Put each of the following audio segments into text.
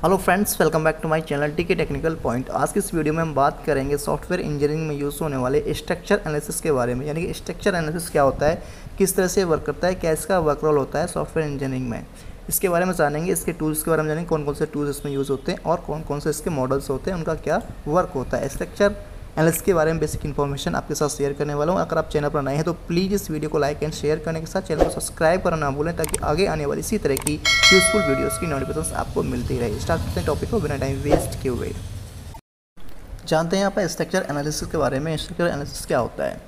Hello friends, welcome back to my channel TK Technical Point. आज की इस video में हम बात करेंगे सॉफ्टवेयर इंजीनियरिंग में यूज़ होने वाले स्ट्रक्चर एनालिसिस के बारे में। यानी कि स्ट्रक्चर एनालिसिस क्या होता है, किस तरह से वर्क करता है, क्या इसका वर्क रोल होता है सॉफ्टवेयर इंजीनियरिंग में, इसके बारे में जानेंगे। इसके टूल्स के बारे में जानेंगे, कौन कौन से टूल्स इसमें यूज़ होते हैं और कौन कौन से इसके मॉडल्स होते हैं, उनका क्या वर्क होता है। स्ट्रक्चर एनालिसिस के बारे में बेसिक इन्फॉर्मेशन आपके साथ शेयर करने वाला हूँ। अगर आप चैनल पर नए हैं तो प्लीज़ इस वीडियो को लाइक एंड शेयर करने के साथ चैनल को सब्सक्राइब करना ना भूलें, ताकि आगे आने वाली इसी तरह की यूजफुल वीडियोस की नोटिफिकेशन आपको मिलती रहे। स्टार्ट करते हैं टॉपिक को बिना टाइम वेस्ट किए हुए। जानते हैं यहाँ पर स्ट्रक्चर एनालिसिस के बारे में। स्ट्रक्चर एनालिसिस क्या होता है?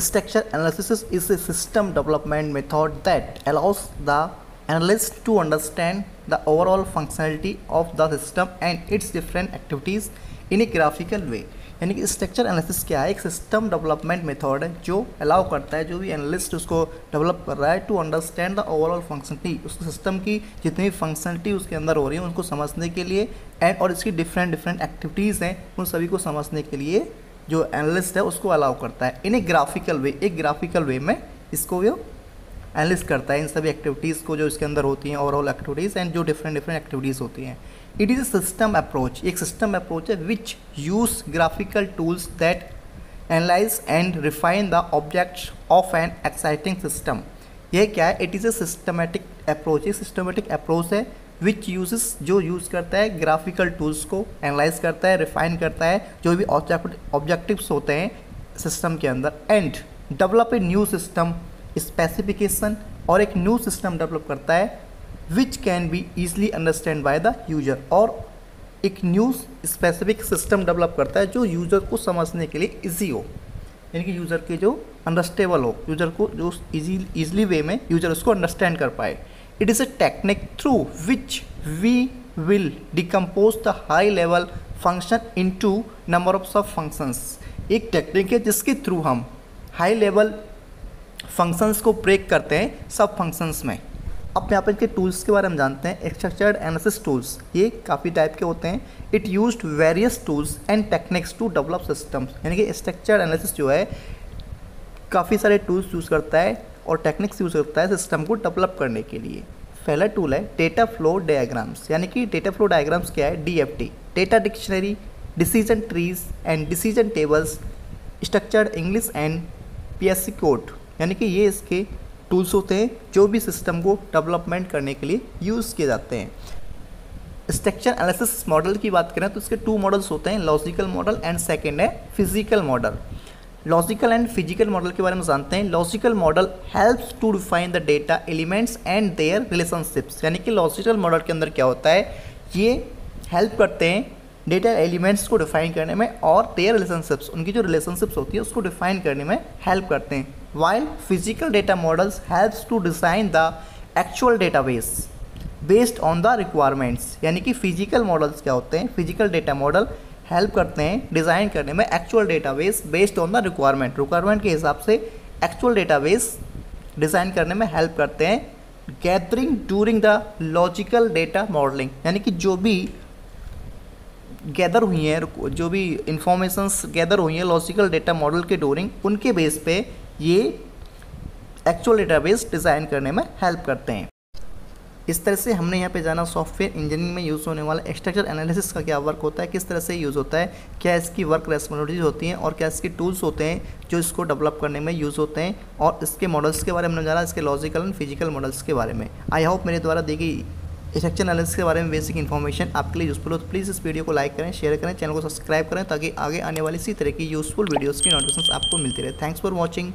Structure analysis is a system development method that allows the analyst to understand the overall functionality of the system and its different activities in a graphical way। यानी कि structure analysis क्या है? एक system development method है जो allow करता है जो भी एनालिस्ट उसको डेवलप कर रहा है to understand the overall functionality, उस सिस्टम की जितनी भी फंक्शनलिटी उसके अंदर हो रही है उनको समझने के लिए एंड और इसकी डिफरेंट एक्टिविटीज़ हैं उन सभी को समझने के लिए जो एनालिस्ट है उसको अलाउ करता है इन ए ग्राफिकल वे। एक ग्राफिकल वे में इसको वो एनालिस्ट करता है इन सभी एक्टिविटीज़ को जो इसके अंदर होती हैं, ओवरऑल एक्टिविटीज़ एंड जो डिफरेंट एक्टिविटीज़ होती हैं। It is a system approach, एक सिस्टम अप्रोच है विच use graphical tools that analyse and refine the objects of an exciting system. यह क्या है? It is a systematic approach, एक सिस्टमेटिक अप्रोच है विच यूजेस, जो यूज़ करता है ग्राफिकल टूल्स को, एनालाइज करता है, रिफाइन करता है जो भी ऑब्जेक्टिव्स होते हैं सिस्टम के अंदर and develop a new system specification, और एक न्यू सिस्टम डेवलप करता है which can be easily understand by the user, और एक न्यू स्पेसिफिक सिस्टम डेवलप करता है जो यूज़र को समझने के लिए इजी हो, यानी कि यूज़र के जो अंडरस्टेबल हो, यूज़र को जो ईजिली वे में यूज़र उसको अंडरस्टैंड कर पाए। It is a technique through which we will decompose the high level function into number of sub functions. एक टेक्निक है जिसके थ्रू हम हाई लेवल फंक्शंस को ब्रेक करते हैं सब फंक्शंस में। अब यहाँ पर इनके टूल्स के बारे में जानते हैं। स्ट्रक्चर्ड एनालिसिस टूल्स ये काफ़ी टाइप के होते हैं। It used various tools and techniques to develop systems, यानी कि स्ट्रक्चर्ड एनालिसिस जो है काफ़ी सारे टूल्स यूज़ करता है और टेक्निक्स यूज़ करता है सिस्टम को डेवलप करने के लिए। पहला टूल है डेटा फ्लो डायग्राम्स, यानी कि डेटा फ्लो डायग्राम्स क्या है? DFT, data dictionary, decision trees and decision tables, structured English and PSC code, यानी कि ये इसके टूल्स होते हैं जो भी सिस्टम को डेवलपमेंट करने के लिए यूज़ किए जाते हैं। स्ट्रक्चर एनालिसिस मॉडल की बात करें तो इसके टू मॉडल्स होते हैं, लॉजिकल मॉडल एंड सेकंड है physical model. Logical and physical model के बारे में जानते हैं। Logical model helps to define the data elements and their relationships, यानी कि लॉजिकल मॉडल के अंदर क्या होता है, ये हेल्प करते हैं डेटा एलिमेंट्स को डिफाइन करने में और देयर रिलेशनशिप्स, उनकी जो रिलेशनशिप्स होती है उसको डिफाइन करने में हेल्प करते हैं। While physical data models helps to design the actual database based on the requirements, यानी कि फिजिकल मॉडल्स क्या होते हैं? फिजिकल डेटा मॉडल हेल्प करते हैं डिज़ाइन करने में actual database based on the requirement के हिसाब से एक्चुअल डेटाबेस डिज़ाइन करने में हेल्प करते हैं। Gathering during the logical data modelling, यानी कि जो भी गैदर हुई हैं, जो भी इंफॉर्मेशंस गैदर हुई हैं लॉजिकल डेटा मॉडल के ड्यूरिंग, उनके बेस पे ये एक्चुअल डेटाबेस डिज़ाइन करने में हेल्प करते हैं। इस तरह से हमने यहाँ पे जाना सॉफ्टवेयर इंजीनियरिंग में यूज़ होने वाला स्ट्रक्चर एनालिसिस का क्या वर्क होता है, किस तरह से यूज़ होता है, क्या इसकी वर्क रेस्पॉन्सिबिलिटीज होती हैं और क्या इसके टूल्स होते हैं जो इसको डेवलप करने में यूज़ होते हैं, और इसके मॉडल्स के बारे में हमने जाना, इसके लॉजिकल एंड फिजिकल मॉडल्स के बारे में। आई होप मेरे द्वारा दी गई स्ट्रक्चर एनालिसिस के बारे में बेसिक इन्फॉर्मेशन आपके लिए यूज़फुल हो तो प्लीज़ इस वीडियो को लाइक करें, शेयर करें, चैनल को सब्सक्राइब करें, ताकि आगे आने वाली इसी तरह की यूज़फुल वीडियोज़ की नोटिफिकेशन आपको मिलती रहे। Thanks for watching.